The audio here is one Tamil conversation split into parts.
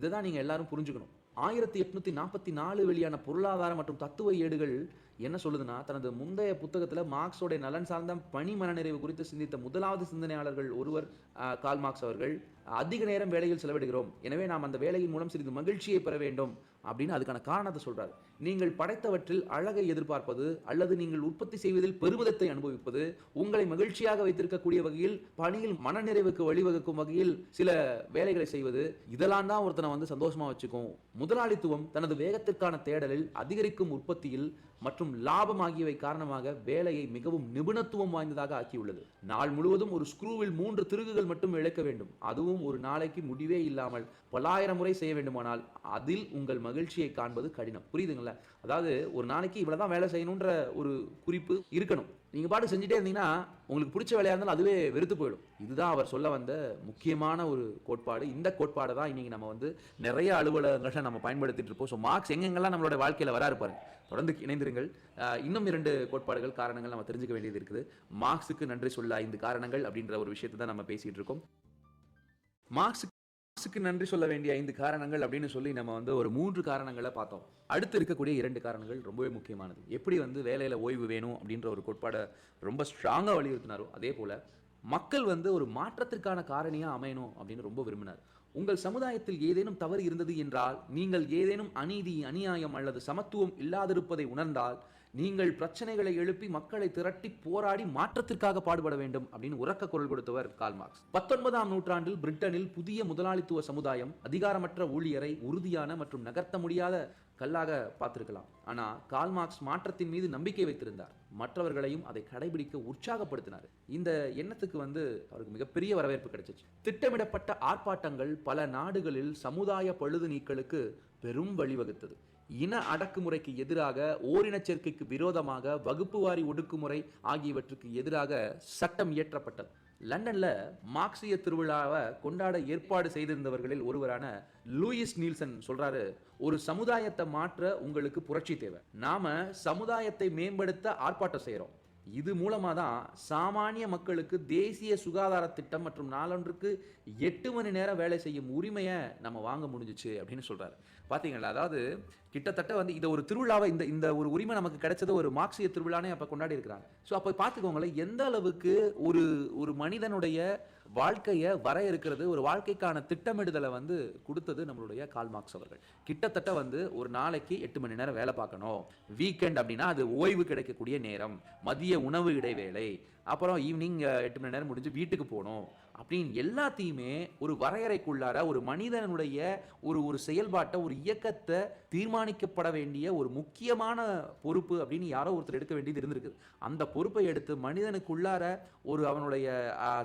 இதுதான் நீங்க எல்லாரும் புரிஞ்சுக்கணும். 1844 வெளியான பொருளாதார மற்றும் தத்துவ ஏடுகள் என்ன சொல்லுதுன்னா, தனது முந்தைய புத்தகத்துல மார்க்ஸோட நலன் சார்ந்த பணி மனநிறைவு குறித்து சிந்தித்த முதலாவது சிந்தனையாளர்கள் ஒருவர் கார்ல் மார்க்ஸ் அவர்கள். அதிக நேரம் வேலையில் செலவிடுகிறோம். எனவே நாம் அந்த வேலையின் மூலம் சிறிது மகிழ்ச்சியை பெற வேண்டும் அப்படின்னு அதுக்கான காரணத்தை சொல்றாரு. நீங்கள் படைத்தவற்றில் அழகை எதிர்பார்ப்பது அல்லது நீங்கள் உற்பத்தி செய்வதில் பெருமிதத்தை அனுபவிப்பது, உங்களை மகிழ்ச்சியாக வைத்திருக்கக்கூடிய வகையில் பணியில் மனநிறைவுக்கு வழிவகுக்கும் வகையில் சில வேலைகளை செய்வது, இதெல்லாம் தான் ஒருத்தனை வந்து சந்தோஷமா வச்சுக்கும். முதலாளித்துவம் தனது வேகத்திற்கான தேடலில், அதிகரிக்கும் உற்பத்தியில் மற்றும் லாபம் ஆகியவை காரணமாக வேலையை மிகவும் நிபுணத்துவம் வாய்ந்ததாக ஆக்கியுள்ளது. நாள் முழுவதும் ஒரு ஸ்க்ரூவில் 3 திருகுகள் மட்டும் இழைக்க வேண்டும். அதுவும் ஒரு நாளைக்கு முடிவே இல்லாமல் பல்லாயிரம் முறை செய்ய வேண்டுமானால் அதில் உங்கள் மகிழ்ச்சியை காண்பது கடினம். புரியுதுங்களா? அதாவது ஒரு நாளைக்கு இவ்வளவுதான் வேலை செய்யணும்ன்ற ஒரு குறிப்பு இருக்கணும். நீங்க பாட்டு செஞ்சுட்டே இருந்தீங்கன்னா உங்களுக்கு பிடிச்ச வேலையா இருந்தாலும் அதுவே வெறுத்து போயிடும். இதுதான் அவர் சொல்ல வந்த முக்கியமான ஒரு கோட்பாடு. இந்த கோட்பாடு தான் இன்னைக்கு நம்ம வந்து நிறைய அலுவலகங்களை நம்ம பயன்படுத்திட்டு இருப்போம். ஸோ மார்க்ஸ் எங்கெங்கெல்லாம் நம்மளோட வாழ்க்கையில வராரு பாருங்க. தொடர்ந்து இணைந்திருங்கள். இன்னும் 2 கோட்பாடுகள், காரணங்கள் நம்ம தெரிஞ்சுக்க வேண்டியது இருக்குது. மார்க்ஸுக்கு நன்றி சொல்ல 5 காரணங்கள் அப்படின்ற ஒரு விஷயத்தை தான் நம்ம பேசிட்டு இருக்கோம். மார்க்ஸுக்கு நன்றி சொல்ல வேண்டிய 5 காரணங்கள் அப்படின்னு சொல்லி நம்ம வந்து ஒரு 3 காரணங்களை பார்த்தோம். அடுத்து இருக்கக்கூடிய 2 காரணங்கள் ரொம்பவே முக்கியமானது. எப்படி வந்து வேலையில ஓய்வு வேணும் அப்படின்ற ஒரு கோட்பாடை ரொம்ப ஸ்ட்ராங்கா வலியுறுத்தினாரோ அதே போல மக்கள் வந்து ஒரு மாற்றத்திற்கான காரணியா அமையணும் அப்படின்னு ரொம்ப விரும்பினார். உங்கள் சமுதாயத்தில் ஏதேனும் தவறு இருந்தது என்றால், நீங்கள் ஏதேனும் அநீதி, அநியாயம் அல்லது சமத்துவம் இல்லாதிருப்பதை உணர்ந்தால், நீங்கள் பிரச்சனைகளை எழுப்பி மக்களை திரட்டி போராடி மாற்றத்திற்காக பாடுபட வேண்டும் அப்படின்னு உரக்க குரல் கொடுத்தவர் கார்ல் மார்க்ஸ். 19ஆம் நூற்றாண்டில் பிரிட்டனில் புதிய முதலாளித்துவ சமுதாயம் அதிகாரமற்ற ஊழியரை உறுதியான மற்றும் நகர்த்த முடியாத கல்லாக பார்த்திருக்கலாம். ஆனா கார்ல் மார்க்ஸ் மாற்றத்தின் மீது நம்பிக்கை வைத்திருந்தார். மற்றவர்களையும் அதை கடைபிடிக்க உற்சாகப்படுத்தினார். இந்த எண்ணத்துக்கு வந்து அவருக்கு மிகப்பெரிய வரவேற்பு கிடைச்சிச்சு. திட்டமிடப்பட்ட ஆர்ப்பாட்டங்கள் பல நாடுகளில் சமுதாய பழுது நீக்கலுக்கு பெரும் வழிவகுத்தது. இன அடக்குமுறைக்கு எதிராக, ஓரின சேர்க்கைக்கு விரோதமாக, வகுப்புவாரி ஒடுக்குமுறை ஆகியவற்றுக்கு எதிராக சட்டம் இயற்றப்பட்டது. லண்டன்ல மார்க்சிய திருவிழாவை கொண்டாட ஏற்பாடு செய்திருந்தவர்களில் ஒருவரான லூயிஸ் நீல்சன் சொல்றாரு, ஒரு சமுதாயத்தை மாற்ற உங்களுக்கு புரட்சி தேவை. நாம சமுதாயத்தை மேம்படுத்த ஆர்ப்பாட்டம் செய்யறோம். இது மூலமா தான் சாமானிய மக்களுக்கு தேசிய சுகாதார திட்டம் மற்றும் நாளொன்றுக்கு 8 மணி நேரம் வேலை செய்யும் உரிமையை நம்ம வாங்க முடிஞ்சிச்சு அப்படின்னு சொல்றாரு. பாத்தீங்களா? அதாவது கிட்டத்தட்ட வந்து இதை ஒரு திருவிழாவை, இந்த ஒரு உரிமை நமக்கு கிடைச்சது ஒரு மார்க்சிய திருவிழானே அப்ப கொண்டாடி இருக்கிறாங்க. ஸோ அப்ப பார்த்துக்கோங்களேன் எந்த அளவுக்கு ஒரு மனிதனுடைய வாழ்க்கையை வரையறுக்கிறது, ஒரு வாழ்க்கைக்கான திட்டமிடுதலை வந்து கொடுத்தது நம்மளுடைய கார்ல் மார்க்ஸ் அவர்கள். கிட்டத்தட்ட வந்து ஒரு நாளைக்கு 8 மணி நேரம் வேலை பார்க்கணும். வீக்கெண்ட் அப்படின்னா அது ஓய்வு கிடைக்கக்கூடிய நேரம், மதிய உணவு இடைவேளை, அப்புறம் ஈவினிங் 8 மணி நேரம் முடிஞ்சு வீட்டுக்கு போகணும் அப்படின்னு எல்லாத்தையுமே ஒரு வரையறைக்குள்ளார ஒரு மனிதனுடைய ஒரு செயல்பாட்டை, ஒரு இயக்கத்தை தீர்மானிக்கப்பட வேண்டிய ஒரு முக்கியமான பொறுப்பு அப்படின்னு யாரோ ஒருத்தர் எடுக்க வேண்டியது இருந்திருக்கு. அந்த பொறுப்பை எடுத்து மனிதனுக்குள்ளார ஒரு அவனுடைய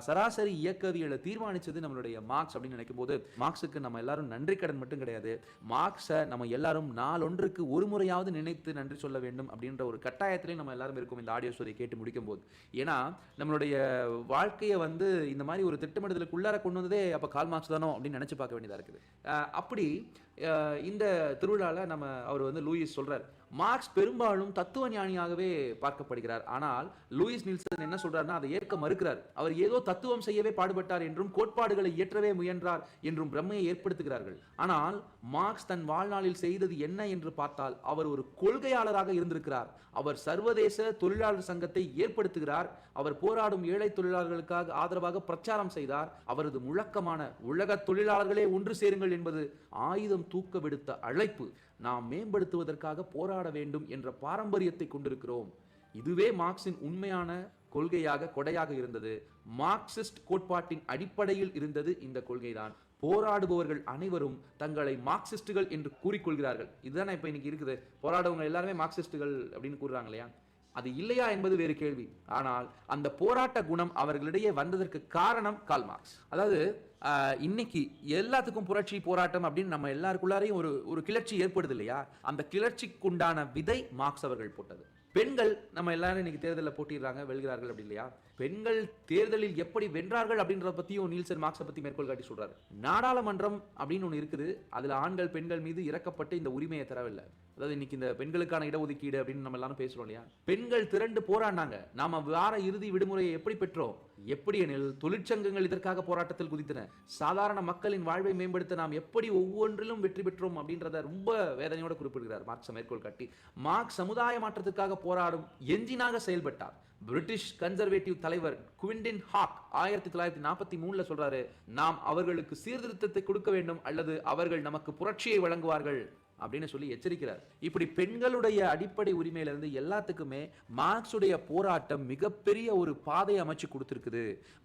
சராசரி இயக்கவியலை தீர்மானிச்சது நம்மளுடைய மார்க்ஸ் அப்படின்னு நினைக்கும் போது, மார்க்ஸுக்கு நம்ம எல்லாரும் நன்றி கடன் மட்டும் கிடையாது, மார்க்ஸை நம்ம எல்லாரும் நாளொன்றுக்கு ஒரு முறையாவது நினைத்து நன்றி சொல்ல வேண்டும் அப்படின்ற ஒரு கட்டாயத்திலே நம்ம எல்லாரும் இருக்கும் இந்த ஆடியோ ஸ்டோரியை கேட்டு முடிக்கும் போது. ஏன்னா நம்மளுடைய வாழ்க்கையை வந்து இந்த மாதிரி ஒரு திட்டமிடுதலுக்குள்ளார கொண்டு வந்ததே அப்ப கார்ல் மார்க்ஸ் தானோ அப்படின்னு நினைச்சு பார்க்க வேண்டியதா இருக்குது. அப்படி இந்த திருவிழால அவர் வந்து லூயிஸ் சொல்றார், மார்க்ஸ் பெரும்பாலும் தத்துவ ஞானியாகவே பார்க்கப்படுகிறார். ஆனால் லூயிஸ் நீல்சன் என்ன சொல்றாருன்னா அதை ஏற்க மறுக்கிறார். அவர் ஏதோ தத்துவம் செய்யவே பாடுபட்டார் என்றும் கோட்பாடுகளை இயற்றவே முயன்றார் என்றும் பிரம்மையை ஏற்படுத்துகிறார்கள். ஆனால் மார்க்ஸ் தன் வாழ்நாளில் செய்தது என்ன என்று பார்த்தால் அவர் ஒரு கொள்கையாளராக இருந்திருக்கிறார். அவர் சர்வதேச தொழிலாளர் சங்கத்தை ஏற்படுத்துகிறார். அவர் போராடும் ஏழை தொழிலாளர்களுக்காக ஆதரவாக பிரச்சாரம் செய்தார். அவரது முழக்கமான உலக தொழிலாளர்களே ஒன்று சேருங்கள் என்பது ஆயுதம் தூக்க விடுத்த அழைப்பு. நாம் மேம்படுத்துவதற்காக போராட வேண்டும் என்ற பாரம்பரியத்தை கொண்டிருக்கிறோம். இதுவே மார்க்சின் உண்மையான கொள்கையாக, கொடையாக இருந்தது. மார்க்சிஸ்ட் கோட்பாட்டின் அடிப்படையில் இருந்தது இந்த கொள்கைதான். போராடுபவர்கள் அனைவரும் தங்களை மார்க்சிஸ்டுகள் என்று கூறிக்கொள்கிறார்கள். இதுதான் இப்ப இன்னைக்கு இருக்குது. போராடுவங்க எல்லாருமே மார்க்சிஸ்டுகள் அப்படின்னு கூறுறாங்க இல்லையா? அது இல்லையா என்பது வேறு கேள்வி. ஆனால் அந்த போராட்ட குணம் அவர்களிடையே வந்ததற்கு காரணம் கார்ல் மார்க்ஸ். அதாவது இன்னைக்கு எல்லாத்துக்கும் புரட்சி, போராட்டம் அப்படின்னு நம்ம எல்லாருக்குள்ளாரையும் ஒரு கிளர்ச்சி ஏற்படுது இல்லையா? அந்த கிளர்ச்சிக்குண்டான விதை மார்க்ஸ் அவர்கள் போட்டது. பெண்கள் நம்ம எல்லாரும் இன்னைக்கு தேர்தலில் போட்டிடுறாங்க, வெல்கிறார்கள் அப்படி இல்லையா? பெண்கள் தேர்தலில் எப்படி வென்றார்கள் அப்படின்றத பத்தியும் நீல்சன் மார்க்ஸை பத்தி மேற்கோள் காட்டி சொல்றாரு. நாடாளுமன்றம் அப்படின்னு ஒன்று இருக்குது, அதுல ஆண்கள் பெண்கள் மீது இறக்கப்பட்டு இந்த உரிமையை தரவில்லை. அதாவது இன்னைக்கு இந்த பெண்களுக்கான இடஒதுக்கீடு அப்படின்னு நம்ம எல்லாரும் பேசுறோம் இல்லையா, பெண்கள் திரண்டு போராடினாங்க. நாம வார இறுதி விடுமுறையை எப்படி பெற்றோம்? எப்படி எனில் தொழிற்சங்கங்கள் இதற்காக போராட்டத்தில் குதித்தன. சாதாரண மக்களின் வாழ்வை மேம்படுத்த நாம் எப்படி ஒவ்வொன்றிலும் வெற்றி பெற்றோம் அப்படின்றத ரொம்ப வேதனையோட குறிப்பிடுகிறார் மார்க்ஸ் மேற்கோள் காட்டி. மார்க்ஸ் சமுதாய மாற்றத்திற்காக போராடும் என்ஜினாக செயல்பட்டார். பிரிட்டிஷ் கன்சர்வேட்டிவ் தலைவர் குவிண்டின் ஹாக் 1943 சொல்றாரு, நாம் அவர்களுக்கு சீர்திருத்தத்தை கொடுக்க வேண்டும் அல்லது அவர்கள் நமக்கு புரட்சியை வழங்குவார்கள் அப்படின்னு சொல்லி எச்சரிக்கிறார். இப்படி பெண்களுடைய அடிப்படை உரிமையில இருந்து எல்லாத்துக்குமே மார்க்ஸுடைய போராட்டம் மிகப்பெரிய ஒரு பாதை அமைச்சு கொடுத்திருக்குது.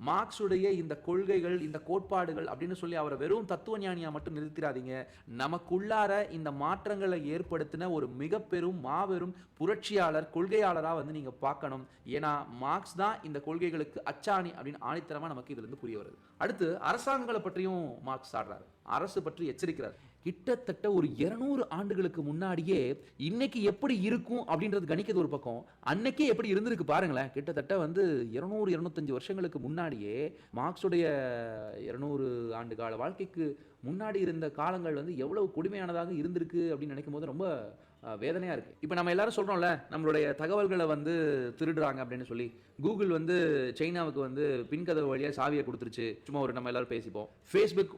மார்க்ஸுடைய இந்த கொள்கைகள், இந்த கோட்பாடுகள் அப்படின்னு சொல்லி அவரை வெறும் தத்துவ ஞானியா மட்டும் நிறுத்திடாதீங்க. நமக்குள்ளார இந்த மாற்றங்களை ஏற்படுத்தின ஒரு மிக பெரும் மாபெரும் புரட்சியாளர், கொள்கையாளரா வந்து நீங்க பார்க்கணும். ஏன்னா மார்க்ஸ் தான் இந்த கொள்கைகளுக்கு அச்சாணி அப்படின்னு ஆணித்தரமா நமக்கு இதுல இருந்து புரிய வருது. அடுத்து அரசாங்கங்களை பற்றியும் மார்க்ஸ் ஆடுறாரு, அரசு பற்றி எச்சரிக்கிறார். கிட்டத்தட்ட ஒரு 200 ஆண்டுகளுக்கு முன்னாடியே இன்னைக்கு எப்படி இருக்கும் அப்படின்றது கணிக்கிறது ஒரு பக்கம், அன்னைக்கே எப்படி இருந்திருக்கு பாருங்களேன். கிட்டத்தட்ட வந்து 200-205 வருஷங்களுக்கு முன்னாடியே மார்க்ஸுடைய 200 ஆண்டு கால வாழ்க்கைக்கு முன்னாடி இருந்த காலங்கள் வந்து எவ்வளவு கொடுமையானதாக இருந்திருக்கு அப்படின்னு நினைக்கும் போது ரொம்ப வேதனையா இருக்கு. இப்போ நம்ம எல்லாரும் சொல்றோம்ல, நம்மளுடைய தகவல்களை வந்து திருடுறாங்க அப்படின்னு சொல்லி. கூகுள் வந்து சைனாவுக்கு வந்து பின்கதவு வழியா சாவியை கொடுத்துருச்சு. சும்மா ஒரு நம்ம எல்லாரும் பேசிப்போம். ஃபேஸ்புக்,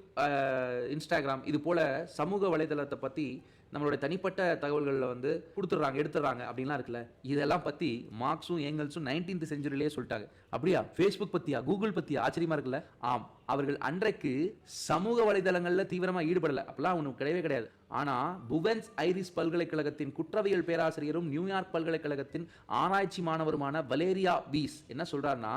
இன்ஸ்டாகிராம் இது போல சமூக வலைதளத்தை பத்தி நம்மளுடைய தனிப்பட்ட தகவல்களில் வந்து கொடுத்துட்றாங்க, எடுத்துடுறாங்க அப்படின்லாம் இருக்குல்ல. இதெல்லாம் பற்றி மார்க்ஸும் ஏங்கல்ஸும் 19th செஞ்சுரியிலேயே சொல்லிட்டாங்க. அப்படியா? ஃபேஸ்புக் பற்றியா, கூகுள் பற்றியா? ஆச்சரியமா இருக்குல்ல. ஆம், அவர்கள் அன்றைக்கு சமூக வலைதளங்களில் தீவிரமாக ஈடுபடலை, அப்படிலாம் ஒன்றும் கிடையவே கிடையாது. ஆனால் புவென்ஸ் ஐரிஸ் பல்கலைக்கழகத்தின் குற்றவியல் பேராசிரியரும் நியூயார்க் பல்கலைக்கழகத்தின் ஆராய்ச்சி மாணவருமான வலேரியா வீஸ் என்ன சொல்றாருன்னா,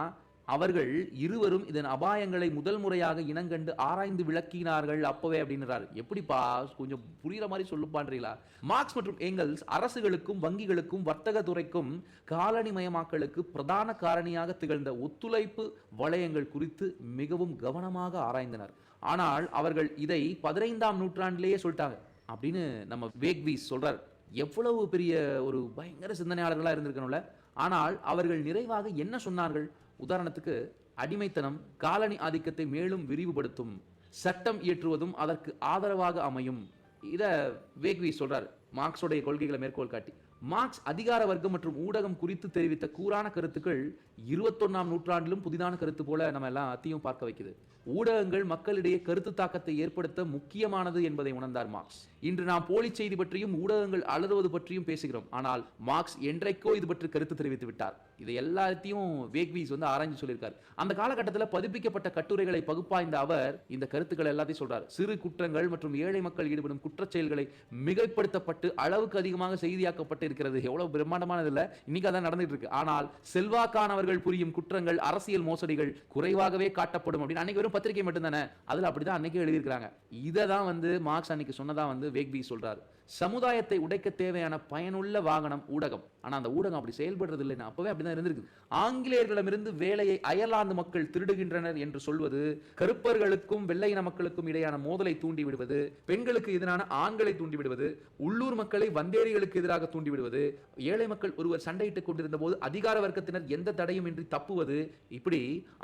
அவர்கள் இருவரும் இதன் அபாயங்களை முதல் முறையாக இனங்கண்டு ஆராய்ந்து விளக்கினார்கள் அப்பவே அப்படின்றாரு. எப்படிப்பா, கொஞ்சம் புரியுற மாதிரி சொல்லுப்பான்றீங்களா? மார்க்ஸ் மற்றும் ஏங்கல்ஸ் அரசுகளுக்கும் வங்கிகளுக்கும் வர்த்தக துறைக்கும் காலனிமயமாக்கலுக்கு பிரதான காரணியாக திகழ்ந்த ஒத்துழைப்பு வளையங்கள் குறித்து மிகவும் கவனமாக ஆராய்ந்தனர். ஆனால் அவர்கள் இதை 15ஆம் நூற்றாண்டிலேயே சொல்லிட்டாங்க அப்படின்னு நம்ம வேக்வீஸ் சொல்றார். எவ்வளவு பெரிய ஒரு பயங்கர சிந்தனையாளர்களா இருந்திருக்கணும்ல. ஆனால் அவர்கள் நிறைவாக என்ன சொன்னார்கள்? உதாரணத்துக்கு, அடிமைத்தனம் காலனி ஆதிக்கத்தை மேலும் விரிவுபடுத்தும், சட்டம் இயற்றுவதும் அதற்கு ஆதரவாக அமையும். இத வேக்வி சொல்றாரு மார்க்ஸோடைய கொள்கைகளை மேற்கோள் காட்டி. மார்க்ஸ் அதிகார வர்க்கம் மற்றும் ஊடகம் குறித்து தெரிவித்த கூறான கருத்துக்கள் 21ஆம் நூற்றாண்டிலும் புதிதான கருத்து போல நம்ம எல்லாம் அத்தையும் பார்க்க வைக்குது. ஊடகங்கள் மக்களிடையே கருத்து தாக்கத்தை ஏற்படுத்த முக்கியமானது என்பதை உணர்ந்தார் மார்க்ஸ். இன்று நாம் போலி செய்தி பற்றியும் ஊடகங்கள் அலறுவது பற்றியும் பேசுகிறோம். ஆனால் மார்க்ஸ் என்றைக்கோ இது பற்றி கருத்து தெரிவித்து விட்டார். இதை எல்லாத்தையும் வேக்வீஸ் வந்து ஆராய்ச்சி சொல்லியிருக்கார். அந்த காலகட்டத்தில் பதிப்பிக்கப்பட்ட கட்டுரைகளை பகுப்பாய்ந்த அவர் இந்த கருத்துக்கள் எல்லாத்தையும் சொல்றார். சிறு குற்றங்கள் மற்றும் ஏழை மக்கள் ஈடுபடும் குற்றச் செயல்களை மிகைப்படுத்தப்பட்டு அளவுக்கு அதிகமாக செய்தியாக்கப்பட்டு இருக்கிறது. எவ்வளவு பிரம்மாண்டமானது இல்ல, இன்னைக்கு அதான் நடந்துட்டு இருக்கு. ஆனால் செல்வாக்கானவர்கள் புரியும் குற்றங்கள், அரசியல் மோசடிகள் குறைவாகவே காட்டப்படும் அப்படின்னு அன்னைக்கு வெறும் பத்திரிகை மட்டும் தானே, அதுல அப்படிதான் அன்னைக்கே எழுதியிருக்காங்க. இதை தான் வந்து மார்க்ஸ் அன்னைக்கு சொன்னதா வந்து வேக்வி சொல்றாரு. சமுதாயத்தை உடைக்க தேவையான பயனுள்ள வாகனம் ஊடகம். ஆனா அந்த ஊடகம் அப்படி செயல்படுறது இல்லைன்னு அப்பவே அப்படிதான் இருந்திருக்கு. ஆங்கிலேயர்களிடமிருந்து வேலையை அயர்லாந்து மக்கள் திருடுகின்றனர் என்று சொல்வது, கருப்பர்களுக்கும் வெள்ளையின மக்களுக்கும் இடையான மோதலை தூண்டி விடுவது, பெண்களுக்கு எதிரான ஆண்களை தூண்டி விடுவது, உள்ளூர் மக்களை வந்தேரிகளுக்கு எதிராக தூண்டி விடுவது, ஏழை மக்கள் ஒருவர் சண்டையிட்டுக் கொண்டிருந்த போது அதிகார வர்க்கத்தினர் எந்த தடையும் இன்றி தப்புவது, இப்படி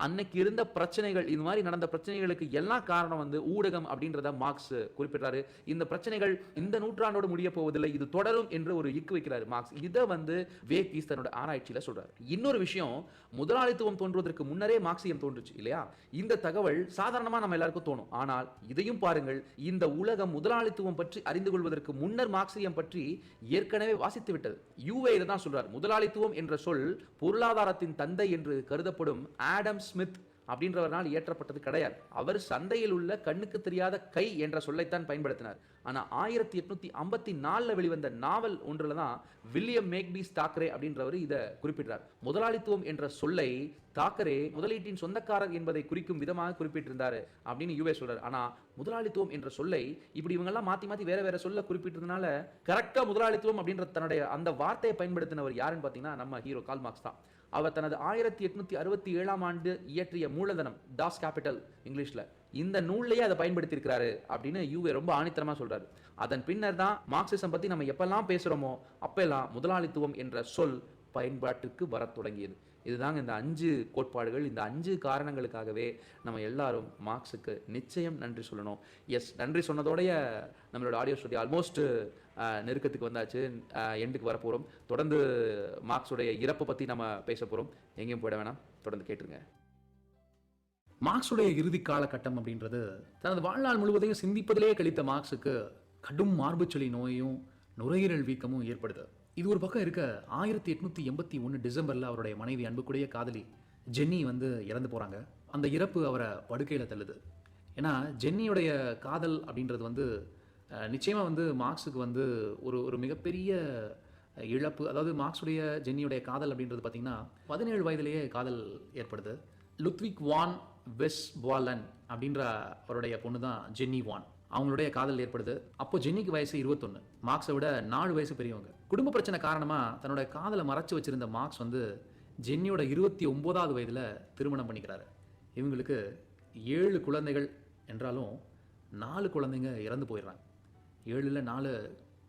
அன்னைக்கு இருந்த பிரச்சனைகள், இந்த மாதிரி நடந்த பிரச்சனைகளுக்கு எல்லாம் காரணம் வந்து ஊடகம் அப்படின்றத மார்க்ஸ் குறிப்பிட்டாரு. இந்த பிரச்சனைகள் இந்த நூற்றாண்டோடு முடிய போவதில்லை, இது தொடரும் என்று ஒரு இக்கு வைக்கிறார் மார்க்ஸ். இதை வந்து வேக்வீஸ் தன்னோட ஆராய்ச்சியில சொல்றாரு. இன்னொரு விஷயம், முதலாளித்துவம் தோன்றுவதற்கு முன்னரே மார்க்சியம் தோன்றுச்சு இல்லையா? இந்த தகவல் சாதாரணமா நம்ம எல்லாருக்கும் தோணும். ஆனால் இதையும் பாருங்கள், இந்த உலகம் முதலாளித்துவம் பற்றி அறிந்து கொள்வதற்கு முன்னர் மார்க்சியம் பற்றி ஏற்கனவே வாசித்து விட்டது. யூவே இதை தான் சொல்றார். முதலாளித்துவம் என்ற சொல் பொருளாதாரத்தின் தந்தை என்று கருதப்படும் ஆடம் ஸ்மித் அப்படின்றவரால் இயற்றப்பட்டது கிடையாது. அவர் சந்தையில் உள்ள கண்ணுக்கு தெரியாத கை என்ற சொல்லைத்தான் பயன்படுத்தினார். ஆனா 1854 வெளிவந்த நாவல் ஒன்றுல தான் வில்லியம் மேக்பீஸ் தாக்கரே அப்படின்றவர் இதை குறிப்பிட்டார். முதலாளித்துவம் என்ற சொல்லை தாக்கரே முதலீட்டின் சொந்தக்காரர் என்பதை குறிக்கும் விதமாக குறிப்பிட்டிருந்தாரு அப்படின்னு யூவே சொல்றாரு. ஆனா முதலாளித்துவம் என்ற சொல்லை இப்படி இவங்க எல்லாம் மாத்தி மாத்தி வேற வேற சொல்ல குறிப்பிட்டதுனால கரெக்டா முதலாளித்துவம் அப்படின்ற தன்னுடைய அந்த வார்த்தையை பயன்படுத்தினவர் யாருன்னு பாத்தீங்கன்னா நம்ம ஹீரோ கார்ல் மார்க்ஸ் தான். அவர் தனது 1867ஆம் ஆண்டு இயற்றிய மூலதனம், டாஸ் கேபிட்டல் இங்கிலீஷ்ல, இந்த நூல்லையே அதை பயன்படுத்தி இருக்கிறாரு அப்படின்னு யூவே ரொம்ப ஆணித்தரமா சொல்றாரு. அதன் பின்னர் தான் மார்க்சிசம் பத்தி நம்ம எப்பெல்லாம் பேசுறோமோ அப்பெல்லாம் முதலாளித்துவம் என்ற சொல் பயன்பாட்டுக்கு வர தொடங்கியது. இதுதாங்க இந்த 5 கோட்பாடுகள். இந்த 5 காரணங்களுக்காகவே நம்ம எல்லாரும் மார்க்ஸுக்கு நிச்சயம் நன்றி சொல்லணும். எஸ், நன்றி சொன்னதோடைய நம்மளோட ஆடியோ ஸ்டுடியோ ஆல்மோஸ்ட் நெருக்கத்துக்கு வந்தாச்சு. எண்டுக்கு வரப்போகிறோம். தொடர்ந்து மார்க்ஸுடைய இறப்பை பற்றி நம்ம பேச போகிறோம். எங்கேயும் போயிட வேணாம், தொடர்ந்து கேட்டுருங்க. மார்க்ஸுடைய இறுதி காலகட்டம் அப்படின்றது தனது வாழ்நாள் முழுவதையும் சிந்திப்பதிலேயே கழித்த மார்க்ஸுக்கு கடும் மார்புச்சலி நோயும் நுரையீரல் வீக்கமும் ஏற்படுது. இது ஒரு பக்கம் இருக்க 1881 டிசம்பரில் அவருடைய மனைவி அன்புக்குடைய காதலி ஜென்னி இறந்து போகிறாங்க. அந்த இறப்பு அவரை படுக்கையில் தள்ளுது. ஏன்னா ஜென்னியுடைய காதல் அப்படின்றது நிச்சயமாக மார்க்ஸுக்கு ஒரு மிகப்பெரிய இழப்பு. அதாவது மார்க்ஸுடைய ஜென்னியுடைய காதல் அப்படின்றது பார்த்திங்கன்னா 17 வயதிலேயே காதல் ஏற்படுது. லுத்விக் வான் வெஸ்ட்பாலன் அப்படின்ற அவருடைய பொண்ணு தான் ஜென்னி வான். அவங்களுடைய காதல் ஏற்படுது. அப்போ ஜென்னிக்கு வயசு 21, மார்க்ஸை விட 4 வயசு பெரியவங்க. குடும்ப பிரச்சனை காரணமாக தன்னோட காதலை மறைச்சு வச்சிருந்த மார்க்ஸ் ஜென்னியோட 29வது வயதில் திருமணம் பண்ணிக்கிறாரு. இவங்களுக்கு 7 குழந்தைகள் என்றாலும் 4 குழந்தைங்க இறந்து போயிடுறாங்க. 7ல் 4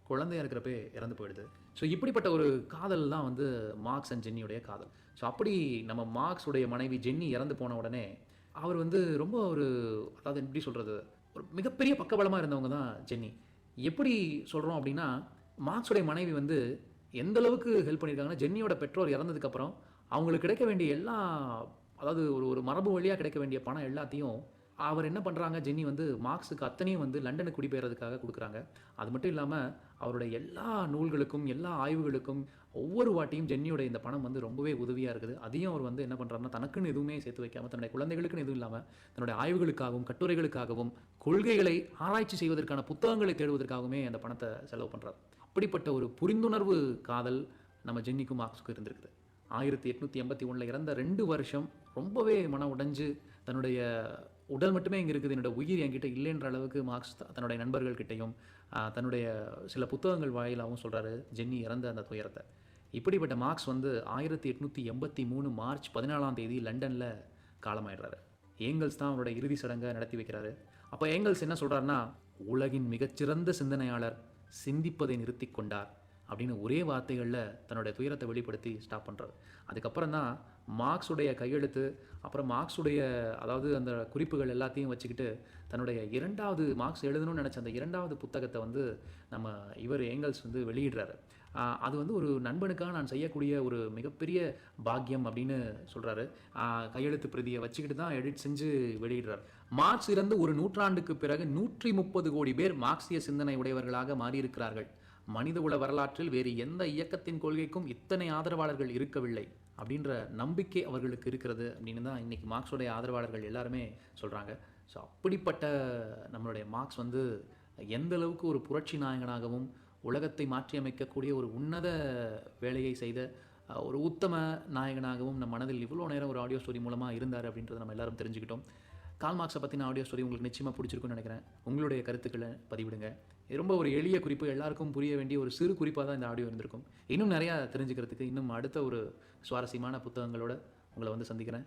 குழந்தையா இருக்கிறப்பே இறந்து போயிடுது. ஸோ இப்படிப்பட்ட ஒரு காதல் தான் மார்க்ஸ் அண்ட் ஜென்னியுடைய காதல். ஸோ அப்படி நம்ம மார்க்ஸுடைய மனைவி ஜென்னி இறந்து போன உடனே அவர் ரொம்ப அதாவது எப்படி சொல்கிறது, ஒரு மிகப்பெரிய பக்கபலமாக இருந்தவங்க தான் ஜென்னி. எப்படி சொல்கிறோம் அப்படின்னா, மார்க்ஸுடைய மனைவி எந்த அளவுக்கு ஹெல்ப் பண்ணியிருக்காங்கன்னா, ஜென்னியோட பெற்றோர் இறந்ததுக்கப்புறம் அவங்களுக்கு கிடைக்க வேண்டிய எல்லா, அதாவது ஒரு மரபு வழியாக கிடைக்க வேண்டிய பணம் எல்லாத்தையும் அவர் என்ன பண்ணுறாங்க, ஜென்னி மார்க்ஸுக்கு அத்தனையும் லண்டனுக்கு குடிபெயர்றதுக்காக கொடுக்குறாங்க. அது மட்டும் இல்லாமல் அவருடைய எல்லா நூல்களுக்கும் எல்லா ஆய்வுகளுக்கும் ஒவ்வொரு வாட்டியும் ஜென்னியோட இந்த பணம் ரொம்பவே உதவியாக இருக்குது. அதையும் அவர் என்ன பண்ணுறாருன்னா, தனக்குன்னு எதுவுமே சேர்த்து வைக்காமல் தன்னுடைய குழந்தைகளுக்குன்னு எதுவும் இல்லாமல் தன்னுடைய ஆய்வுகளுக்காகவும் கட்டுரைகளுக்காகவும் கொள்கைகளை ஆராய்ச்சி செய்வதற்கான புத்தகங்களை தேடுவதற்காகவுமே அந்த பணத்தை செலவு பண்ணுறார். அப்படிப்பட்ட ஒரு புரிந்துணர்வு காதல் நம்ம ஜென்னிக்கும் மார்க்ஸுக்கும் இருந்திருக்குது. 1881 இறந்த 2 வருஷம் ரொம்பவே மன உடைஞ்சு தன்னுடைய உடல் மட்டுமே இங்கே இருக்குது, என்னோட உயிர் என்கிட்ட இல்லைன்ற அளவுக்கு மார்க்ஸ் தன்னுடைய நண்பர்கள்கிட்டையும் தன்னுடைய சில புத்தகங்கள் வாயிலாகவும் சொல்கிறாரு ஜென்னி இறந்த அந்த துயரத்தை. இப்படிப்பட்ட மார்க்ஸ் 1883 மார்ச் 14ஆம் தேதி லண்டனில் காலமாயிடுறாரு. ஏங்கல்ஸ் தான் அவரோட இறுதி சடங்கை நடத்தி வைக்கிறாரு. அப்போ ஏங்கல்ஸ் என்ன சொல்கிறாருன்னா, உலகின் மிகச்சிறந்த சிந்தனையாளர் சிந்திப்பதை நிறுத்தி கொண்டார் அப்படின்னு ஒரே வார்த்தைகளில் தன்னுடைய துயரத்தை வெளிப்படுத்தி ஸ்டாப் பண்ணுறாரு. அதுக்கப்புறம் தான் மார்க்ஸுடைய கையெழுத்து, அப்புறம் மார்க்ஸுடைய அதாவது அந்த குறிப்புகள் எல்லாத்தையும் வச்சுக்கிட்டு தன்னுடைய 2வது மார்க்ஸ் எழுதணும்னு நினச்ச அந்த 2வது புத்தகத்தை நம்ம ஏங்கல்ஸ் வெளியிடுறாரு. அது ஒரு நண்பனுக்காக நான் செய்யக்கூடிய ஒரு மிகப்பெரிய பாக்கியம் அப்படின்னு சொல்கிறாரு. கையெழுத்து பிரதியை வச்சுக்கிட்டு தான் எடிட் செஞ்சு வெளியிடுறார். மார்க்ஸ் இறந்து ஒரு நூற்றாண்டுக்கு பிறகு 130 கோடி பேர் மார்க்சிய சிந்தனை உடையவர்களாக மாறியிருக்கிறார்கள். மனித குல வரலாற்றில் வேறு எந்த இயக்கத்தின் கொள்கைக்கும் இத்தனை ஆதரவாளர்கள் இருக்கவில்லை அப்படின்ற நம்பிக்கை அவர்களுக்கு இருக்கிறது அப்படின்னு தான் இன்றைக்கி மார்க்ஸோடைய ஆதரவாளர்கள் எல்லாருமே சொல்கிறாங்க. ஸோ அப்படிப்பட்ட நம்மளுடைய மார்க்ஸ் எந்த அளவுக்கு ஒரு புரட்சி நாயகனாகவும் உலகத்தை மாற்றி அமைக்கக்கூடிய ஒரு உன்னத வேலையை செய்த ஒரு உத்தம நாயகனாகவும் நம் மனதில் இவ்வளோ நேரம் ஒரு ஆடியோ ஸ்டோரி மூலமாக இருந்தார் அப்படின்றத நம்ம எல்லாரும் தெரிஞ்சுக்கிட்டோம். கார்ல் மார்க்ஸை பற்றின ஆடியோ ஸ்டோரி உங்களுக்கு நிச்சயமாக பிடிச்சிருக்குன்னு நினைக்கிறேன். உங்களுடைய கருத்துக்களை பதிவிடுங்க. ரொம்ப ஒரு எளிய குறிப்பு, எல்லாருக்கும் புரிய வேண்டிய ஒரு சிறு குறிப்பாக தான் இந்த ஆடியோ இருந்திருக்கும். இன்னும் நிறையா தெரிஞ்சுக்கிறதுக்கு இன்னும் அடுத்த ஒரு சுவாரஸ்யமான புத்தகங்களோட உங்களை சந்திக்கிறேன்.